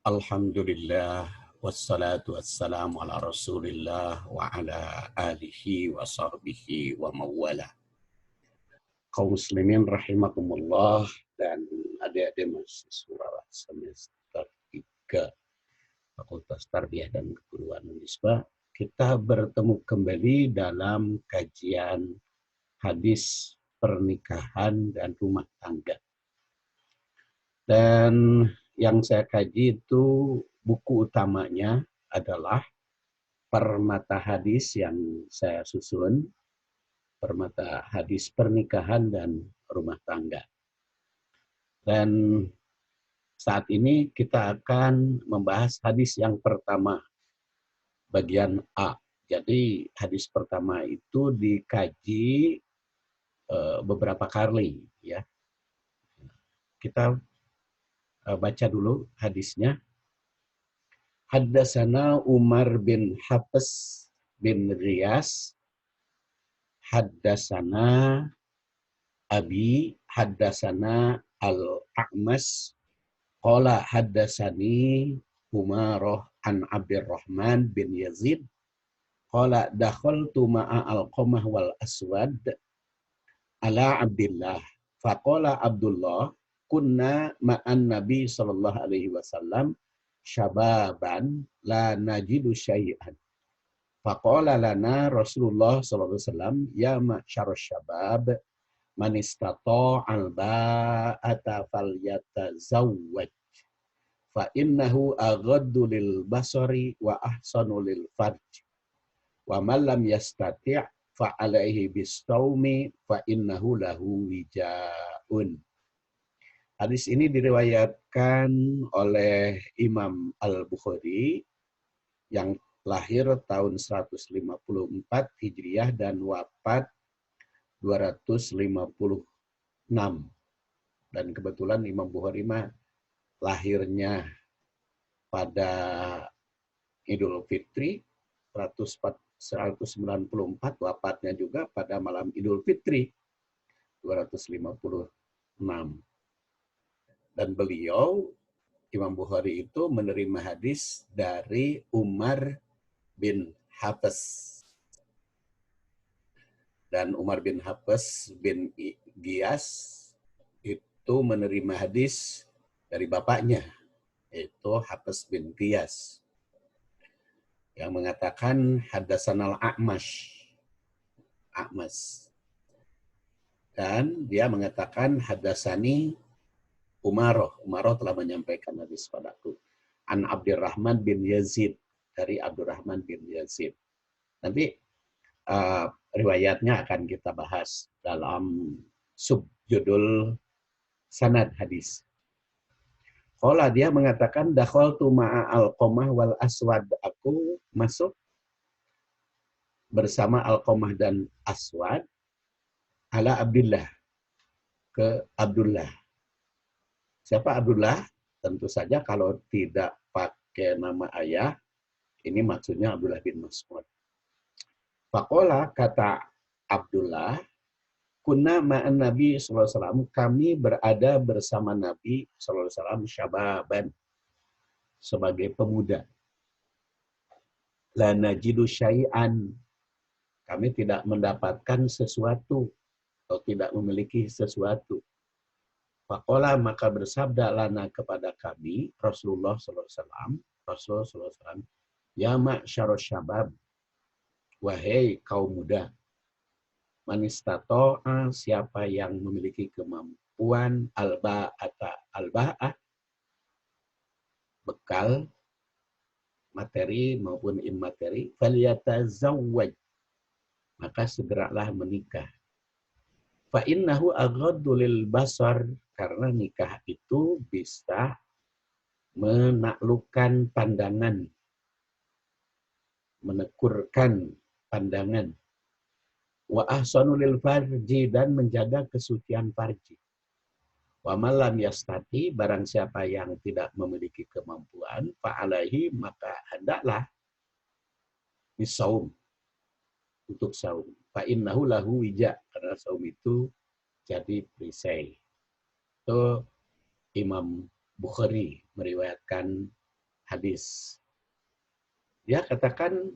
Alhamdulillah wassalatu wassalamu ala Rasulillah wa ala alihi wa sahbihi wa mawala. Kaum muslimin rahimakumullah dan adik-adik mahasiswa semester 3 Fakultas Tarbiyah dan Keguruan Unisba, kita bertemu kembali dalam kajian hadis pernikahan dan rumah tangga. Dan yang saya kaji itu buku utamanya adalah Permata Hadis yang saya susun, Permata Hadis Pernikahan dan Rumah Tangga. Dan saat ini kita akan membahas hadis yang pertama, bagian A. Jadi hadis pertama itu dikaji beberapa kali, ya. Kita baca dulu hadisnya. Haddasana Umar bin Hafs bin Riyas, haddasana Abi, haddasana Al-A'mas, qala haddasani Umaroh an Abdurrahman bin Yazid, qala dakhaltu ma'a Al-Qamah wal Aswad ala Abdillah, faqala Abdullah, kunna ma'an Nabi sallallahu alaihi wasallam syababan la najidu syai'an. Faqala lana Rasulullah sallallahu alaihi wasallam, ya ma'syarus syabab, man istata'al ba'ata falyatazawwaj, fa innahu aghaddu lil basari wa ahsanu lil farj, wa man lam yastati' fa alaihi bisawmi fa innahu lahu wijaun. Hadis ini diriwayatkan oleh Imam Al-Bukhari yang lahir tahun 154 Hijriah dan wafat 256. Dan kebetulan Imam Bukhari lahirnya pada Idul Fitri 194, wafatnya juga pada malam Idul Fitri 256. Dan beliau, Imam Bukhari itu menerima hadis dari Umar bin Hafs. Dan Umar bin Hafs bin Giyas itu menerima hadis dari bapaknya, yaitu Hafs bin Giyas, yang mengatakan haddasanal A'mash. Dan dia mengatakan haddasani Umaroh telah menyampaikan hadis padaku. An Abdurrahman bin Yazid, dari Abdurrahman bin Yazid. Nanti riwayatnya akan kita bahas dalam subjudul sanad hadis. Qala, dia mengatakan dakhaltu ma'a Al-Qamah wal Aswad, aku masuk bersama Al-Qamah dan Aswad ala Abdullah, ke Abdullah. Siapa Abdullah? Tentu saja kalau tidak pakai nama ayah, ini maksudnya Abdullah bin Mas'ud. Faqala, kata Abdullah, kunna ma'an Nabi sallallahu alaihi wasallam, kami berada bersama Nabi sallallahu alaihi wasallam syababan, sebagai pemuda. La najidu syai'an, kami tidak mendapatkan sesuatu atau tidak memiliki sesuatu. Faqala, maka bersabda lana kepada kami Rasulullah sallallahu alaihi wasallam, ya ma'syarus syabab, wahai kaum muda, man istata'a, siapa yang memiliki kemampuan, al-ba'ah, bekal materi maupun immateri, falyatazawwaj, maka segeralah menikah. Fa innahu aghaddu lil basar, karena nikah itu bisa menaklukkan pandangan, menekurkan pandangan. Wa ahsanu lil farji, dan menjaga kesucian farji. Wa man lam yastati, barang siapa yang tidak memiliki kemampuan, fa alaihi, maka hendaklah bisaum, untuk saum. Fa innahu lahu wija, karena saum itu jadi perisai. Itu Imam Bukhari meriwayatkan hadis. Dia katakan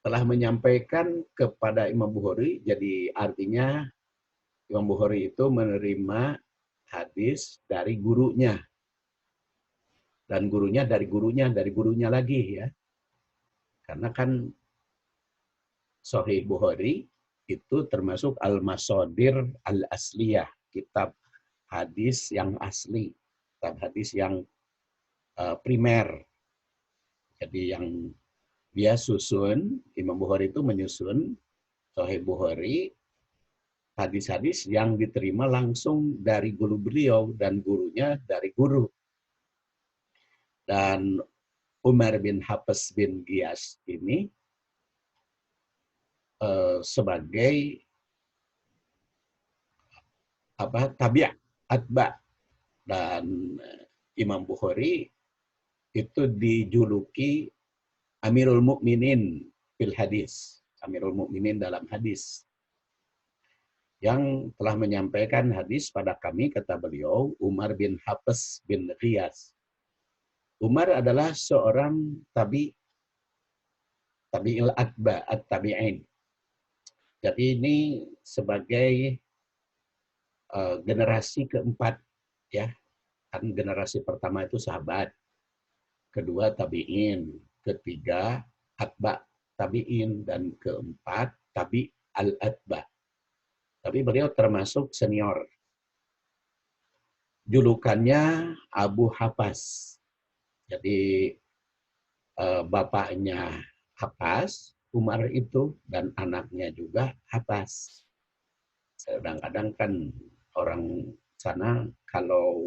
telah menyampaikan kepada Imam Bukhari, jadi artinya Imam Bukhari itu menerima hadis dari gurunya. Dan gurunya dari gurunya lagi ya. Karena kan Sahih Bukhari itu termasuk al-masadir al-asliyah, kitab hadis yang asli, kitab hadis yang primer. Jadi yang dia susun, Imam Bukhari itu menyusun Sahih Bukhari, hadis-hadis yang diterima langsung dari guru beliau dan gurunya dari guru. Dan Umar bin Hafs bin Giyas ini sebagai tabi'at atba, dan Imam Bukhari itu dijuluki Amirul Mukminin fil hadis, Amirul Mukminin dalam hadis, yang telah menyampaikan hadis pada kami, kata beliau, Umar bin Hafs bin Giyas. Umar adalah seorang tabi'il atba, at-tabi'in. Jadi ini sebagai generasi keempat, ya. Kan generasi pertama itu sahabat, kedua tabi'in, ketiga atba tabi'in, dan keempat tabi al-atba. Tapi beliau termasuk senior. Julukannya Abu Hafs. Jadi bapaknya Hafs, Umar itu, dan anaknya juga Hafs. Kadang-kadang kan orang sana kalau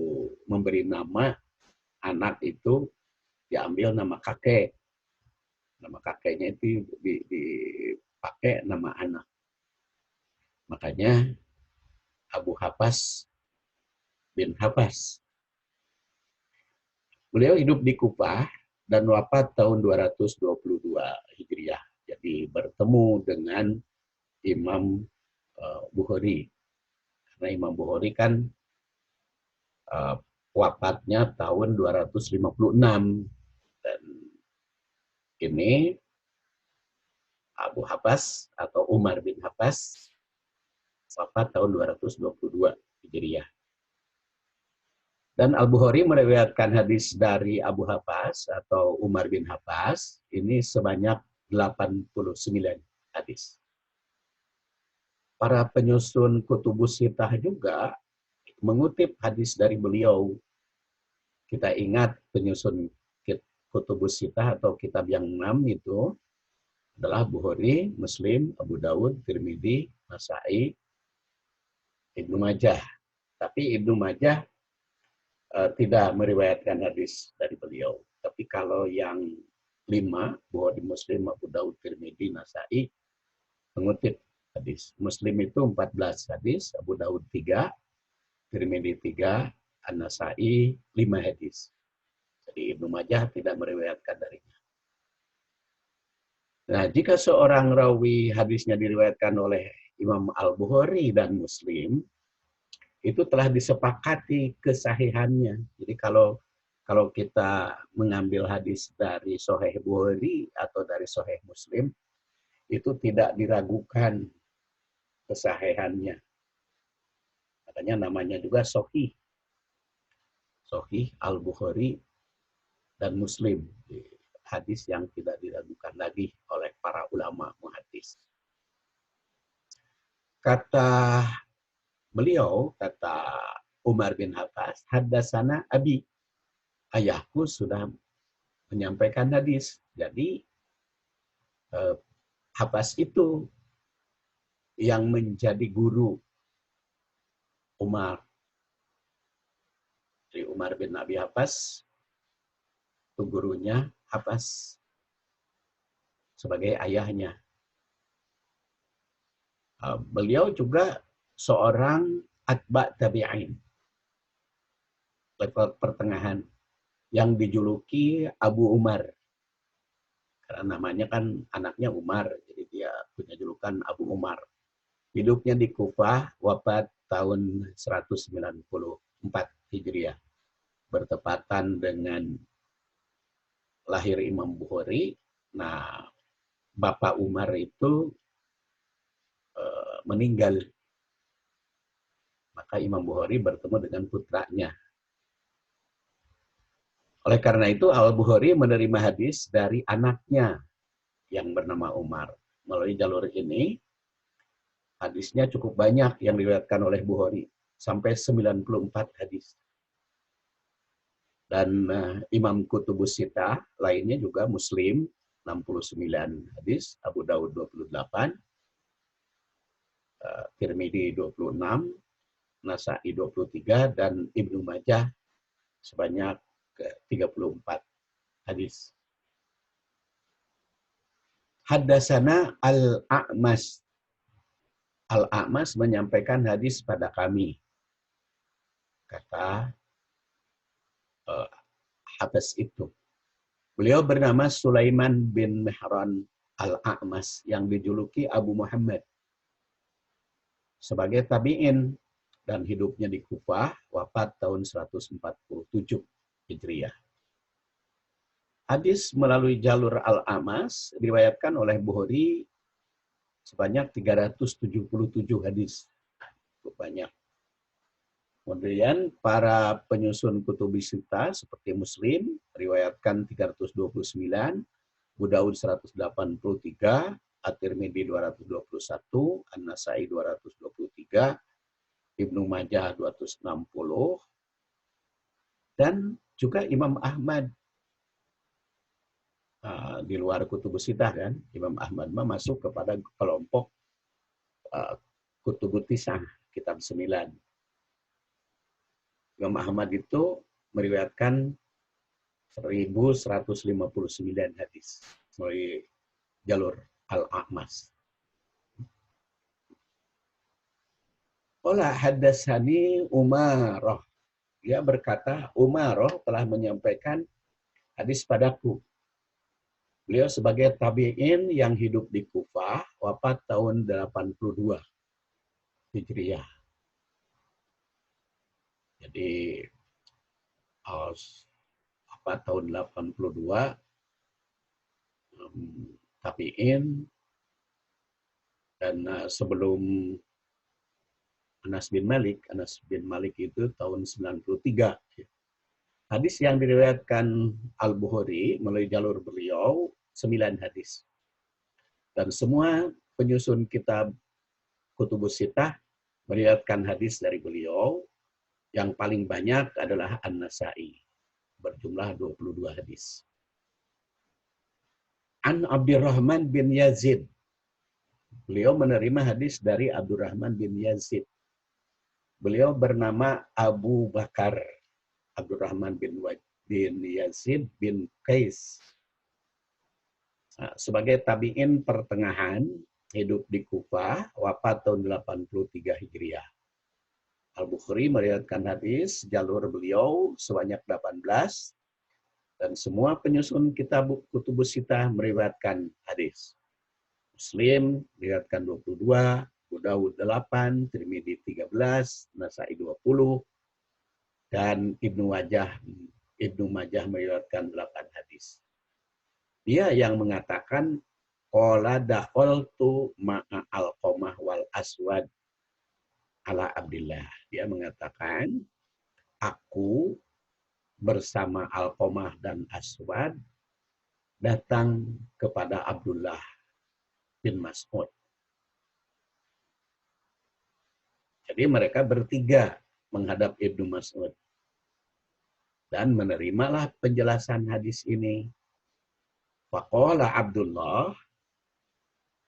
memberi nama anak itu diambil nama kakek. Nama kakeknya itu dipakai nama anak. Makanya Abu Hafs bin Hafs. Beliau hidup di Kufah dan wafat tahun 222 Hijriah. Jadi bertemu dengan Imam Bukhari. Karena Imam Bukhari kan wafatnya tahun 256. Dan ini Abu Hafs atau Umar bin Hafs wafat tahun 222 Hijriah. Dan Al-Bukhari meriwayatkan hadis dari Abu Hafs atau Umar bin Hafs ini sebanyak 89 hadis. Para penyusun Kutubus Sittah juga mengutip hadis dari beliau. Kita ingat penyusun Kutubus Sittah atau kitab yang 6 itu adalah Bukhari, Muslim, Abu Dawud, Tirmidzi, Nasa'i, Ibnu Majah. Tapi Ibnu Majah tidak meriwayatkan hadis dari beliau. Tapi kalau yang 5, Bukhari, Muslim, Abu Dawud, Tirmidzi, Nasa'i, mengutip hadis. Muslim itu 14 hadis, Abu Dawud 3, Tirmidzi 3, An-Nasa'i 5 hadis. Jadi Ibnu Majah tidak meriwayatkan darinya. Nah, jika seorang rawi hadisnya diriwayatkan oleh Imam Al-Bukhari dan Muslim, itu telah disepakati kesahihannya. Jadi kalau kita mengambil hadis dari Sahih Bukhari atau dari Sahih Muslim, itu tidak diragukan kesahihannya. Makanya namanya juga Sahih. Sahih Al-Bukhari dan Muslim. Hadis yang tidak diragukan lagi oleh para ulama muhadis. Kata beliau, kata Umar bin Hafs, haddatsana abi. Ayahku sudah menyampaikan hadis. Jadi Hafs itu yang menjadi guru Umar. Jadi Umar bin Abi Hafs itu gurunya Hafs sebagai ayahnya. Beliau juga seorang atba tabi'in, level pertengahan, yang dijuluki Abu Umar. Karena namanya kan anaknya Umar, jadi dia punya julukan Abu Umar. Hidupnya di Kufah, wafat tahun 194 Hijriah. Bertepatan dengan lahir Imam Bukhari. Nah, Bapak Umar itu meninggal. Maka Imam Bukhari bertemu dengan putranya. Oleh karena itu, Al-Bukhari menerima hadis dari anaknya yang bernama Umar. Melalui jalur ini, hadisnya cukup banyak yang diriwayatkan oleh Bukhari. Sampai 94 hadis. Dan Imam Kutubus Sittah lainnya juga Muslim 69 hadis, Abu Daud 28, Tirmidzi 26, Nasa'i 23, dan Ibnu Majah sebanyak 34 hadis. Haddasana Al-A'mas. Al-A'mas menyampaikan hadis pada kami. Kata Hafiz itu. Beliau bernama Sulaiman bin Mihran Al-A'mas yang dijuluki Abu Muhammad. Sebagai tabi'in dan hidupnya di Kufah, wafat tahun 147 Hijriah. Hadis melalui jalur Al-A'mas diriwayatkan oleh Bukhari sebanyak 377 hadis. Cukup banyak. Kemudian para penyusun kutubus sittah seperti Muslim riwayatkan 329, Abu Daud 183, At-Tirmidzi 221, An-Nasa'i 223, Ibnu Majah 260, dan juga Imam Ahmad. Di luar kutubus sittah kan, Imam Ahmad masuk kepada kelompok kutubut tisah, kitab 9. Imam Ahmad itu meriwayatkan 1159 hadis melalui jalur Al-A'mas. Qala haddatsani Umarah. Dia berkata, Umarah telah menyampaikan hadis padaku. Beliau sebagai tabi'in yang hidup di Kufah, wafat tahun 82 Hijriah. Jadi tahun 82 tabi'in, dan sebelum Anas bin Malik itu tahun 93. Hadis yang diriwayatkan Al-Bukhari melalui jalur beliau 9 hadis. Dan semua penyusun kitab Kutubus Sittah meriwayatkan hadis dari beliau. Yang paling banyak adalah An-Nasa'i, berjumlah 22 hadis. An Abdurrahman bin Yazid. Beliau menerima hadis dari Abdurrahman bin Yazid. Beliau bernama Abu Bakar. Abdurrahman bin Yazid bin Qais. Sebagai tabi'in pertengahan, hidup di Kufah, wafat tahun 83 Hijriah. Al-Bukhari meriwayatkan hadis jalur beliau sebanyak 18, dan semua penyusun kitab Kutubus Sittah meriwayatkan hadis. Muslim meriwayatkan 22, Abu Daud 8, Tirmidzi 13, Nasa'i 20, dan Ibnu Majah meriwayatkan 8 hadis. Dia yang mengatakan qala dakhaltu ma'a Alqamah wal Aswad ala Abdillah. Dia mengatakan, aku bersama Alqamah dan Aswad datang kepada Abdullah bin Mas'ud. Jadi mereka bertiga menghadap Ibnu Mas'ud. Dan menerimalah penjelasan hadis ini. Faqala Abdullah,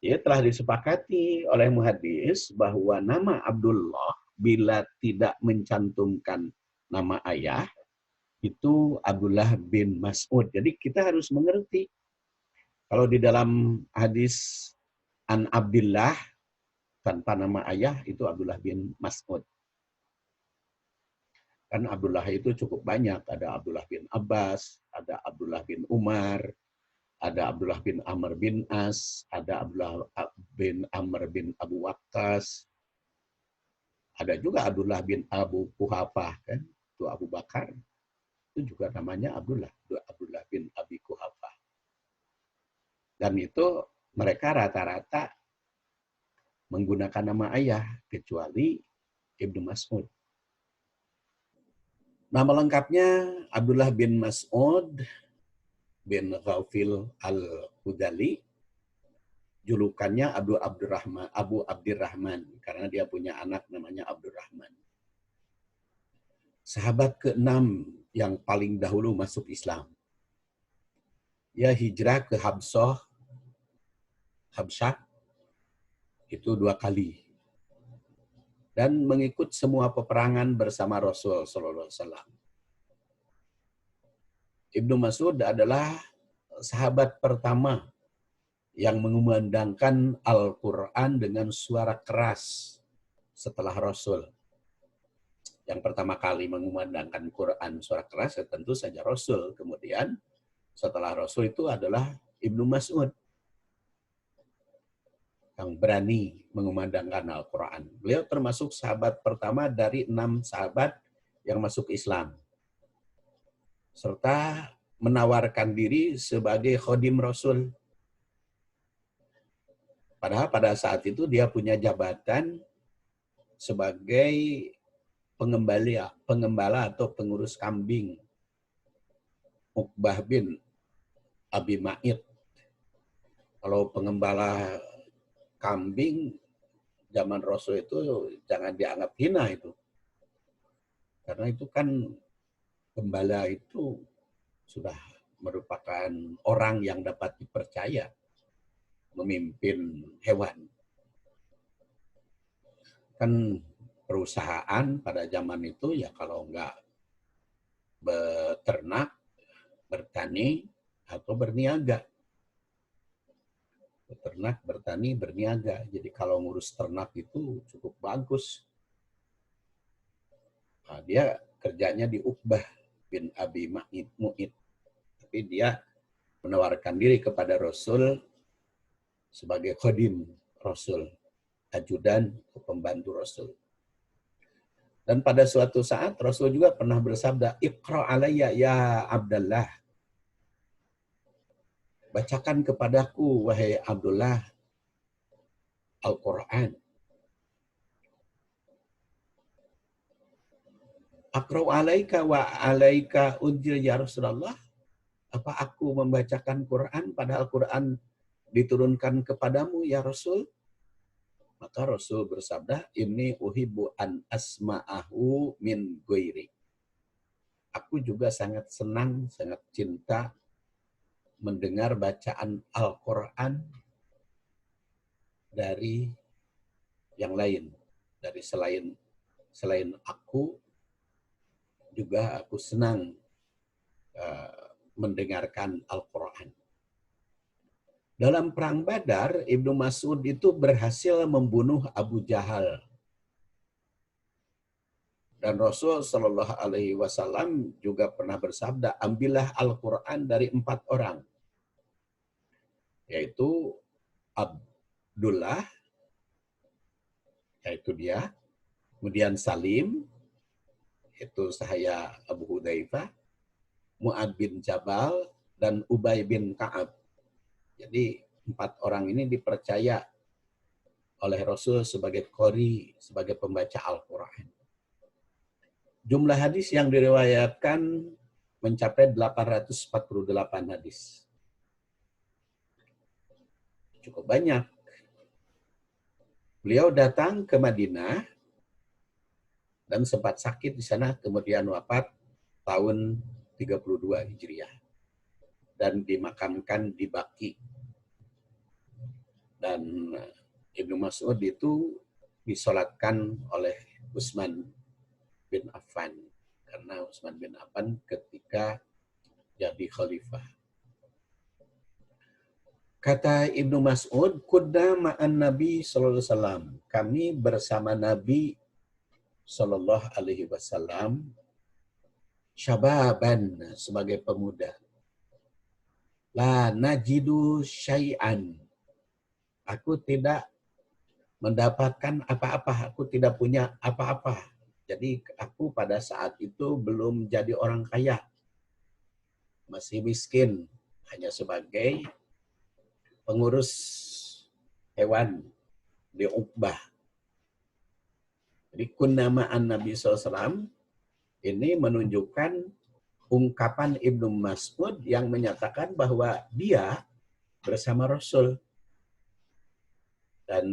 ya, telah disepakati oleh muhadis bahwa nama Abdullah bila tidak mencantumkan nama ayah itu Abdullah bin Mas'ud. Jadi kita harus mengerti kalau di dalam hadis An Abdillah tanpa nama ayah itu Abdullah bin Mas'ud. Kan Abdullah itu cukup banyak, ada Abdullah bin Abbas, ada Abdullah bin Umar, ada Abdullah bin Amr bin As, ada Abdullah bin Amr bin Abu Waqqas, ada juga Abdullah bin Abu Quhafah, kan? Itu Abu Bakar. Itu juga namanya Abdullah bin Abi Quhafah. Dan itu mereka rata-rata menggunakan nama ayah, kecuali Ibnu Mas'ud. Nama lengkapnya Abdullah bin Mas'ud bin Ghafil al-Hudali. Julukannya Abu Abdurrahman, karena dia punya anak namanya Abdurrahman. Sahabat ke-6 yang paling dahulu masuk Islam. Dia hijrah ke Habsyah itu 2 kali. Dan mengikut semua peperangan bersama Rasul sallallahu alaihi wasallam. Ibnu Mas'ud adalah sahabat pertama yang mengumandangkan Al-Quran dengan suara keras setelah Rasul. Yang pertama kali mengumandangkan Quran suara keras ya tentu saja Rasul. Kemudian setelah Rasul itu adalah Ibnu Mas'ud yang berani mengumandangkan Al-Quran. Beliau termasuk sahabat pertama dari 6 sahabat yang masuk Islam. Serta menawarkan diri sebagai khodim Rasul. Padahal pada saat itu dia punya jabatan sebagai pengembala atau pengurus kambing Uqbah bin Abi Ma'id. Kalau pengembala kambing zaman Rasul itu jangan dianggap hina itu. Karena itu kan gembala itu sudah merupakan orang yang dapat dipercaya memimpin hewan. Kan perusahaan pada zaman itu ya kalau enggak beternak, bertani, atau berniaga. Beternak, bertani, berniaga. Jadi kalau ngurus ternak itu cukup bagus. Nah, dia kerjanya di Uqbah bin Abi Mu'id. Tapi dia menawarkan diri kepada Rasul sebagai khodim Rasul, ajudan, pembantu Rasul. Dan pada suatu saat Rasul juga pernah bersabda, "Iqra alayya ya Abdullah." Bacakan kepadaku, wahai Abdullah, Al-Quran. Aqra'u alaika wa alaika unzil ya Rasulullah. Apa aku membacakan Quran padahal Quran diturunkan kepadamu ya Rasul? Maka Rasul bersabda, "Inni uhibbu an asma'ahu min ghairi." Aku juga sangat senang, sangat cinta mendengar bacaan Al-Quran dari yang lain, dari selain aku, juga aku senang mendengarkan Al-Quran. Dalam perang Badar, Ibnu Mas'ud itu berhasil membunuh Abu Jahal. Dan Rasul Shallallahu Alaihi Wasallam juga pernah bersabda, ambillah Al-Quran dari 4 orang, yaitu Abdullah, yaitu dia, kemudian Salim, yaitu saya Abu Hudzaifah, Mu'ad bin Jabal, dan Ubay bin Ka'ab. Jadi 4 orang ini dipercaya oleh Rasul sebagai qori, sebagai pembaca Al-Quran. Jumlah hadis yang diriwayatkan mencapai 848 hadis. Cukup banyak. Beliau datang ke Madinah dan sempat sakit di sana, kemudian wafat tahun 32 Hijriah. Dan dimakamkan di Baqi. Dan Ibnu Mas'ud itu disolatkan oleh Utsman bin Affan. Karena Utsman bin Affan ketika jadi khalifah. Kata Ibnu Mas'ud, "Kunna ma'an Nabi sallallahu alaihi wasallam." Kami bersama Nabi sallallahu alaihi wasallam syababan, sebagai pemuda. La najidu syai'an. Aku tidak mendapatkan apa-apa, aku tidak punya apa-apa. Jadi aku pada saat itu belum jadi orang kaya. Masih miskin, hanya sebagai pengurus hewan di Uqbah. Jadi kunnamaan Nabi SAW ini menunjukkan ungkapan Ibnu Mas'ud yang menyatakan bahwa dia bersama Rasul. Dan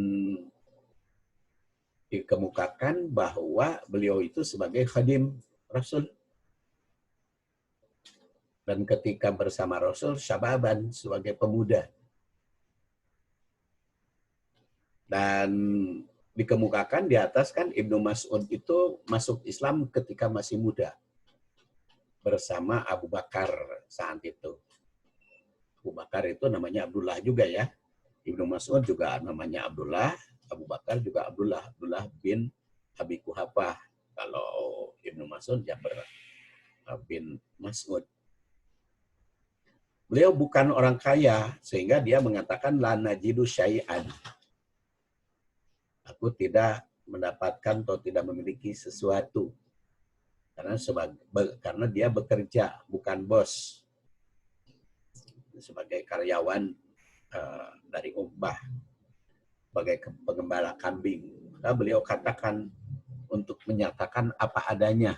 dikemukakan bahwa beliau itu sebagai khadim Rasul. Dan ketika bersama Rasul, syababan, sebagai pemuda. Dan dikemukakan di atas kan Ibnu Mas'ud itu masuk Islam ketika masih muda. Bersama Abu Bakar saat itu. Abu Bakar itu namanya Abdullah juga ya. Ibnu Mas'ud juga namanya Abdullah. Abu Bakar juga Abdullah. Abdullah bin Abi Kuhafah. Kalau Ibnu Mas'ud Jabir bin Mas'ud. Beliau bukan orang kaya, sehingga dia mengatakan la najidu syai'an. Aku tidak mendapatkan atau tidak memiliki sesuatu. Karena dia bekerja, bukan bos. Sebagai karyawan dari Uqbah, sebagai pengembala kambing. Maka beliau katakan untuk menyatakan apa adanya.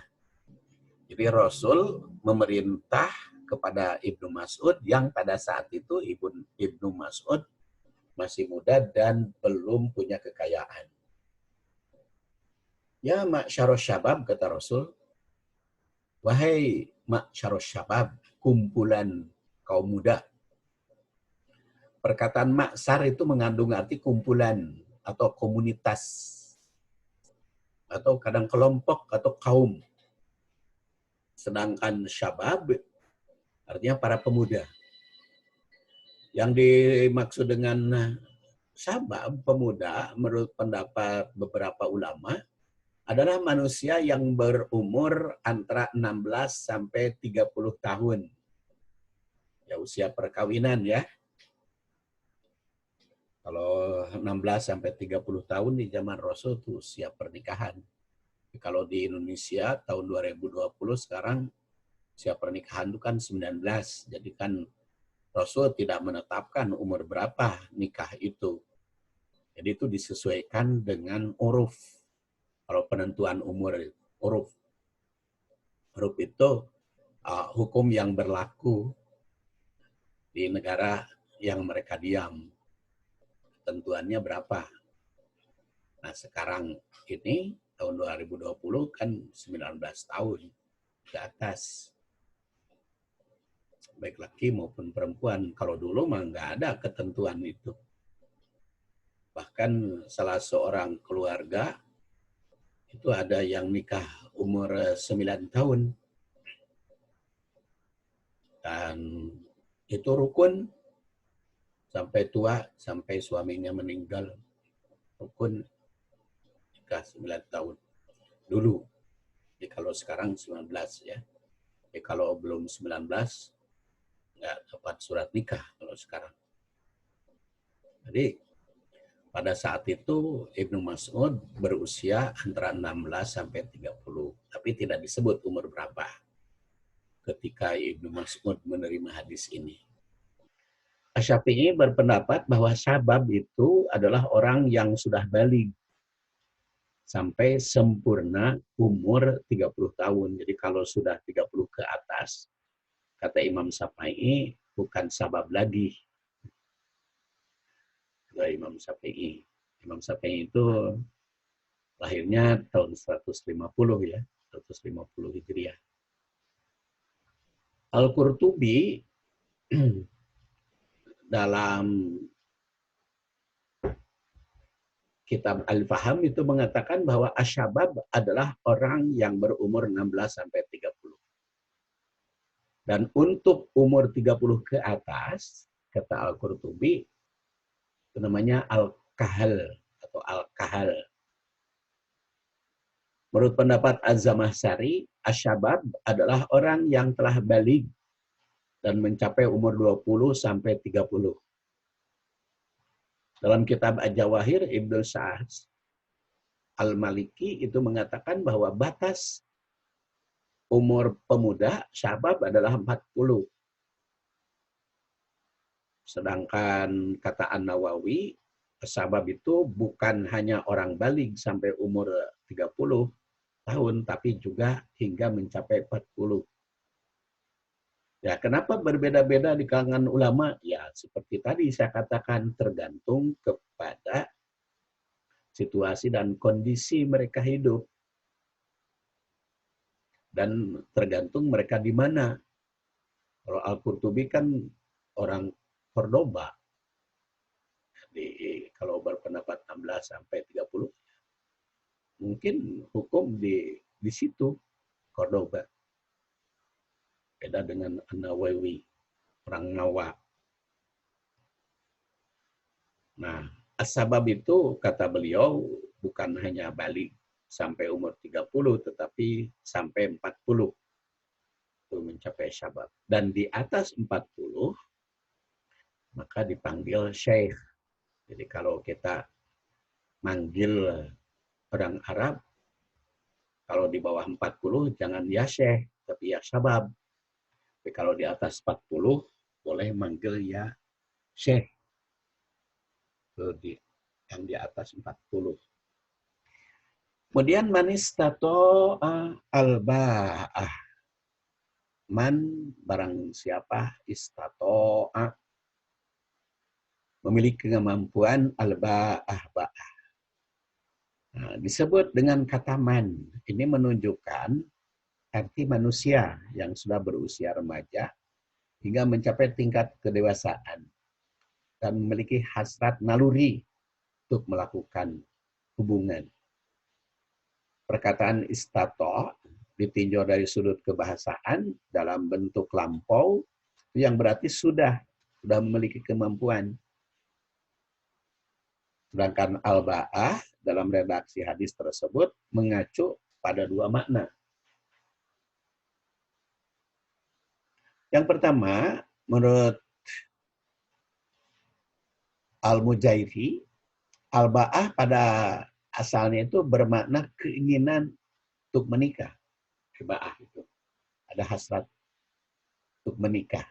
Jadi Rasul memerintah kepada Ibnu Mas'ud yang pada saat itu Ibnu Mas'ud masih muda dan belum punya kekayaan. Ya ma'syarus syabab, kata Rasul. Wahai ma'syarus syabab, kumpulan kaum muda. Perkataan maksar itu mengandung arti kumpulan atau komunitas. Atau kadang kelompok atau kaum. Sedangkan syabab artinya para pemuda. Yang dimaksud dengan syabab, pemuda, menurut pendapat beberapa ulama, adalah manusia yang berumur antara 16 sampai 30 tahun. Ya, usia perkawinan ya. Kalau 16 sampai 30 tahun di zaman Rasul itu usia pernikahan. Kalau di Indonesia tahun 2020 sekarang usia pernikahan itu kan 19. Jadi kan Rasul tidak menetapkan umur berapa nikah itu. Jadi itu disesuaikan dengan uruf. Kalau penentuan umur, uruf. Uruf itu hukum yang berlaku di negara yang mereka diam. Tentuannya berapa. Nah sekarang ini tahun 2020 kan 19 tahun ke atas. Baik laki maupun perempuan. Kalau dulu mah nggak ada ketentuan itu. Bahkan salah seorang keluarga itu ada yang nikah umur 9 tahun. Dan itu rukun sampai tua, sampai suaminya meninggal. Rukun nikah 9 tahun. Dulu. Jadi kalau sekarang 19 ya. Jadi kalau belum 19, nggak dapat surat nikah kalau sekarang. Jadi pada saat itu Ibnu Mas'ud berusia antara 16 sampai 30. Tapi tidak disebut umur berapa ketika Ibnu Mas'ud menerima hadis ini. Asy-Syafi'i berpendapat bahwa syabab itu adalah orang yang sudah baligh sampai sempurna umur 30 tahun. Jadi kalau sudah 30 ke atas, kata Imam Syafi'i, bukan sabab lagi. Kata Imam Syafi'i. Imam Syafi'i itu lahirnya tahun 150 ya, 150 Hijriah. Al-Qurtubi dalam kitab Al-Faham itu mengatakan bahwa asyabab adalah orang yang berumur 16 sampai 30. Dan untuk umur 30 ke atas, kata Al-Qurtubi, itu namanya Al-Kahal atau Al-Kahal. Menurut pendapat Az-Zamakhsyari, asyabab adalah orang yang telah baligh dan mencapai umur 20 sampai 30. Dalam kitab Al-Jawahir, Ibnu Sa'ad Al-Maliki itu mengatakan bahwa batas umur pemuda syabab adalah 40. Sedangkan kata An-Nawawi, sabab itu bukan hanya orang baligh sampai umur 30 tahun, tapi juga hingga mencapai 40. Ya, kenapa berbeda-beda di kalangan ulama? Ya, seperti tadi saya katakan, tergantung kepada situasi dan kondisi mereka hidup. Dan tergantung mereka di mana. Kalau Al-Qurtubi kan orang Cordoba. Kalau berpendapat 16 sampai 30, mungkin hukum di situ, Cordoba. Beda dengan An-Nawawi, orang Nawa. Nah, as-sabab itu, kata beliau, bukan hanya balik sampai umur 30, tetapi sampai 40. Itu mencapai sabab. Dan di atas 40, maka dipanggil syekh. Jadi kalau kita manggil orang Arab, kalau di bawah 40, jangan ya syekh, tapi ya sabab. Tapi kalau di atas 40, boleh manggil ya syekh. Yang di atas 40. Kemudian manis tato al-ba'ah. Man, barang siapa istato'a, memiliki kemampuan al-ba'ah, ba'ah. Nah, disebut dengan kata man. Ini menunjukkan arti manusia yang sudah berusia remaja hingga mencapai tingkat kedewasaan dan memiliki hasrat naluri untuk melakukan hubungan. Perkataan istato ditinjau dari sudut kebahasaan dalam bentuk lampau, yang berarti sudah memiliki kemampuan. Sedangkan al-ba'ah dalam redaksi hadis tersebut mengacu pada dua makna. Yang pertama, menurut Al-Mujairi, al-ba'ah pada asalnya itu bermakna keinginan untuk menikah. Ba'ah itu ada hasrat untuk menikah.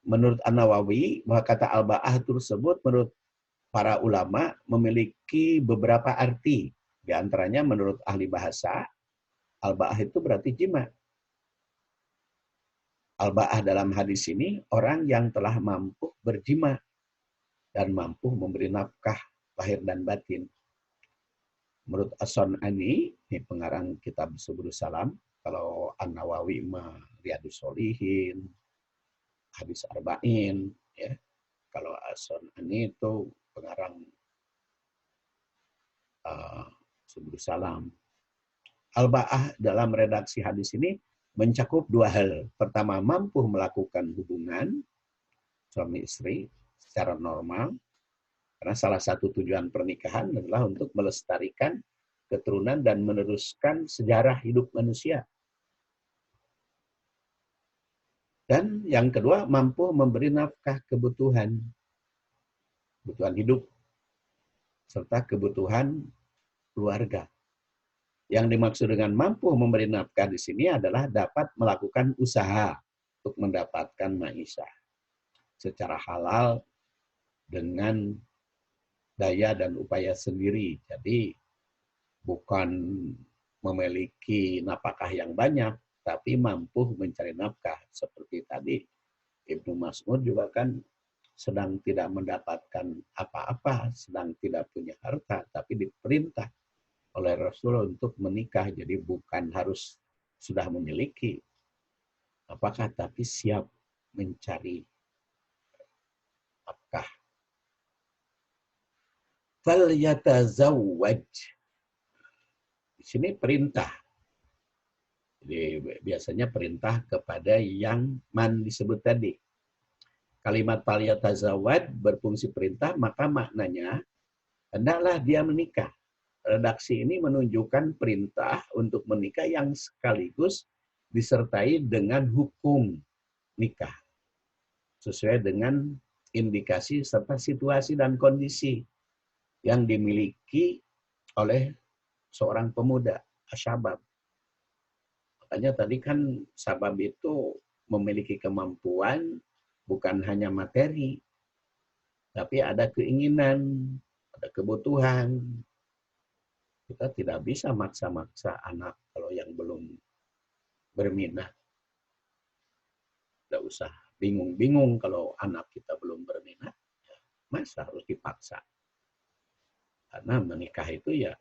Menurut An-Nawawi, bahwa kata al-ba'ah tersebut menurut para ulama memiliki beberapa arti. Di antaranya menurut ahli bahasa, al-ba'ah itu berarti jima. Al-ba'ah dalam hadis ini orang yang telah mampu berjima dan mampu memberi nafkah lahir dan batin. Menurut As-Sun'ani, ini pengarang kitab Subul Salam, kalau An-Nawawi Riyadus Sholihin, hadis Arba'in, ya. Kalau As-Sun'ani itu pengarang Subul Salam. Al-ba'ah dalam redaksi hadis ini mencakup dua hal. Pertama, mampu melakukan hubungan suami istri secara normal, karena salah satu tujuan pernikahan adalah untuk melestarikan keturunan dan meneruskan sejarah hidup manusia. Dan yang kedua, mampu memberi nafkah kebutuhan hidup, serta kebutuhan keluarga. Yang dimaksud dengan mampu memberi nafkah di sini adalah dapat melakukan usaha untuk mendapatkan maisha secara halal dengan daya dan upaya sendiri. Jadi bukan memiliki nafkah yang banyak, tapi mampu mencari nafkah. Seperti tadi Ibnu Mas'ud juga kan sedang tidak mendapatkan apa-apa, sedang tidak punya harta, tapi diperintah oleh Rasul untuk menikah. Jadi bukan harus sudah memiliki apakah, tapi siap mencari nafkah. Fal yatazawwaj. Di sini perintah. Jadi biasanya perintah kepada yang man disebut tadi. Kalimat fal yatazawwaj berfungsi perintah, maka maknanya hendaklah dia menikah. Redaksi ini menunjukkan perintah untuk menikah yang sekaligus disertai dengan hukum nikah. Sesuai dengan indikasi serta situasi dan kondisi yang dimiliki oleh seorang pemuda, asyabab. Makanya tadi kan sabab itu memiliki kemampuan bukan hanya materi, tapi ada keinginan, ada kebutuhan. Kita tidak bisa maksa-maksa anak kalau yang belum berminat. Tidak usah bingung-bingung kalau anak kita belum berminat. Masa harus dipaksa? Karena menikah itu ya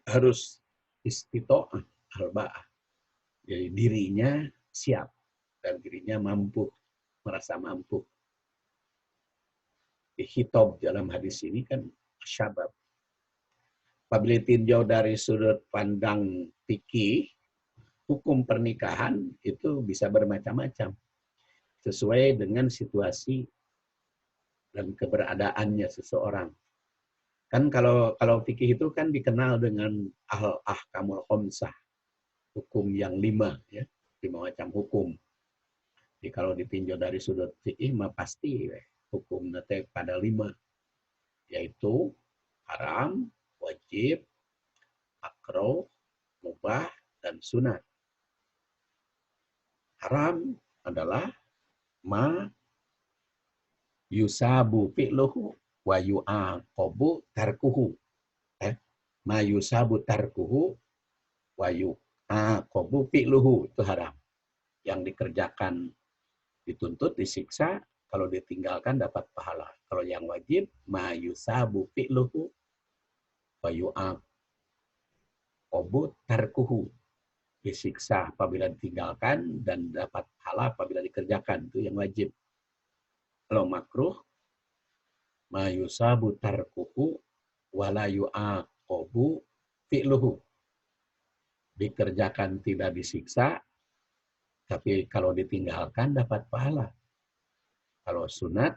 harus istitoah, alba'ah. Jadi dirinya siap dan dirinya mampu, merasa mampu. Dihitob dalam hadis ini kan syabab. Apabila tinjau dari sudut pandang fikih, hukum pernikahan itu bisa bermacam-macam sesuai dengan situasi dan keberadaannya seseorang. Kan kalau fikih itu kan dikenal dengan ahkamul khamsah, hukum yang 5 ya, 5 macam hukum. Jadi kalau ditinjau dari sudut fikih mah pasti hukum nanti pada 5, yaitu haram, wajib, makruh, mubah, dan sunat. Haram adalah ma yusabu fi'luhu wa yu'aqabu tarkuhu. Ma yusabu tarkuhu wa yu'aqabu fi'luhu, itu haram. Yang dikerjakan dituntut, disiksa, kalau ditinggalkan dapat pahala. Kalau yang wajib, ma yusabu fi'luhu wa yu'aqabu tarkuhu. Disiksa apabila ditinggalkan dan dapat pahala apabila dikerjakan, itu yang wajib. Kalau makruh, ma yusabu tarkuhu wala yu'aqabu fi'luhu. Dikerjakan tidak disiksa, tapi kalau ditinggalkan dapat pahala. Kalau sunat,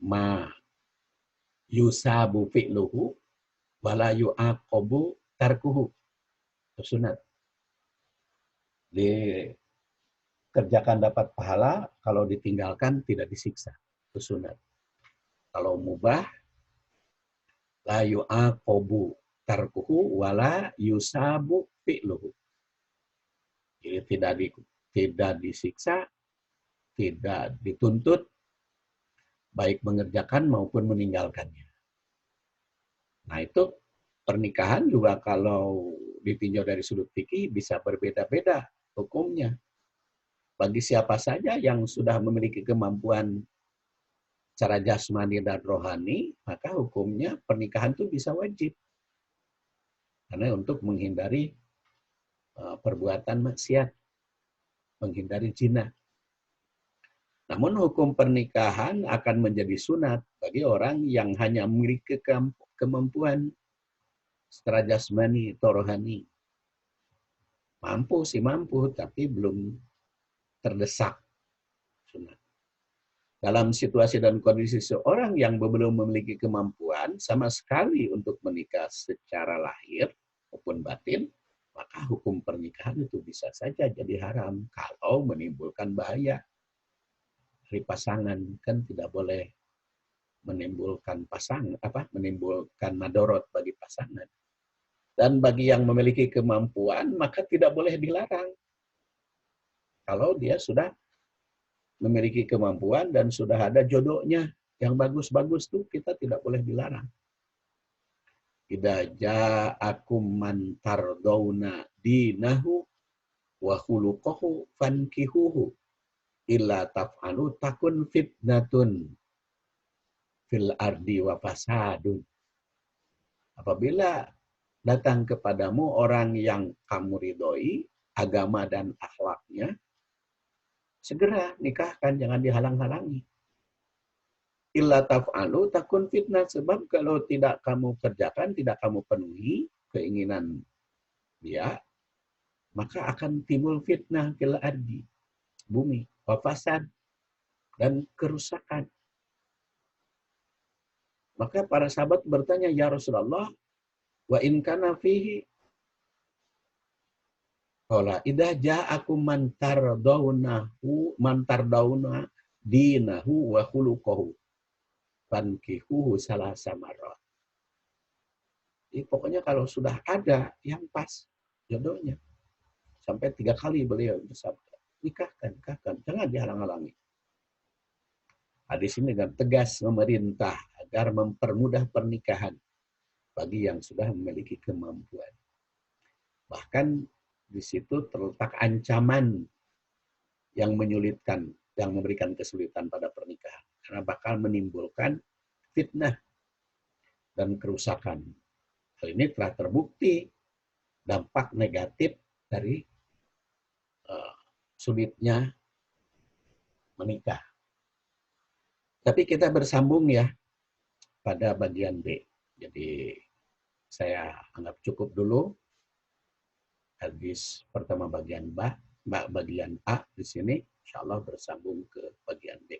ma yusabu fi'luhu wala yu'aqabu tarkuhu. Itu sunat. Dikerjakan dapat pahala, kalau ditinggalkan tidak disiksa. Itu sunat. Kalau mubah, la yu'aqabu tarkuhu wala yusabu fi'luhu. Jadi tidak disiksa, tidak dituntut, baik mengerjakan maupun meninggalkannya. Nah itu pernikahan juga kalau ditinjau dari sudut fikih bisa berbeda-beda hukumnya. Bagi siapa saja yang sudah memiliki kemampuan secara jasmani dan rohani, maka hukumnya pernikahan itu bisa wajib. Karena untuk menghindari perbuatan maksiat, menghindari zina. Namun hukum pernikahan akan menjadi sunat bagi orang yang hanya memiliki kemampuan secara jasmani atau rohani. Mampu sih mampu, tapi belum terdesak. Sunat. Dalam situasi dan kondisi seorang yang belum memiliki kemampuan sama sekali untuk menikah secara lahir maupun batin, maka hukum pernikahan itu bisa saja jadi haram kalau menimbulkan bahaya dari pasangan. Kan tidak boleh menimbulkan menimbulkan madorot bagi pasangan. Dan bagi yang memiliki kemampuan, maka tidak boleh dilarang. Kalau dia sudah memiliki kemampuan dan sudah ada jodohnya yang bagus-bagus tuh, kita tidak boleh dilarang. Idza ja'akum man tardawna dinahu wa khuluquhu fankihuhu illa taf'alu takun fitnatun fil ardi wa fasadun. Apabila datang kepadamu orang yang kamu ridhoi agama dan akhlaknya, segera nikahkan, jangan dihalang-halangi. Illa taf'alu takun fitnah, sebab kalau tidak kamu kerjakan, tidak kamu penuhi keinginan dia, maka akan timbul fitnah fil ardi, bumi, wa fasad, dan kerusakan. Maka para sahabat bertanya, ya Rasulullah, wa in kana fihi, qala idza ja'akum man tardawna dinahu wa khuluquhu fankihuhu salasa marrat. Jadi pokoknya kalau sudah ada yang pas jodohnya, sampai 3 kali beliau bersabda, nikahkan, jangan dihalang-halangi. Hadis ini dengan tegas memerintah agar mempermudah pernikahan bagi yang sudah memiliki kemampuan. Bahkan di situ terletak ancaman yang menyulitkan, yang memberikan kesulitan pada pernikahan. Karena bakal menimbulkan fitnah dan kerusakan. Hal ini telah terbukti dampak negatif dari sulitnya menikah. Tapi kita bersambung ya pada bagian B. Jadi saya anggap cukup dulu hadis pertama bagian bagian A di sini. Insyaallah bersambung ke bagian B.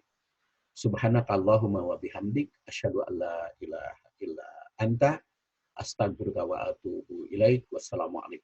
Subhanakallahumma wa bihamdik asyhadu an la ilaha illa anta astaghfiruka wa atubu ilaik. Wassalamualaikum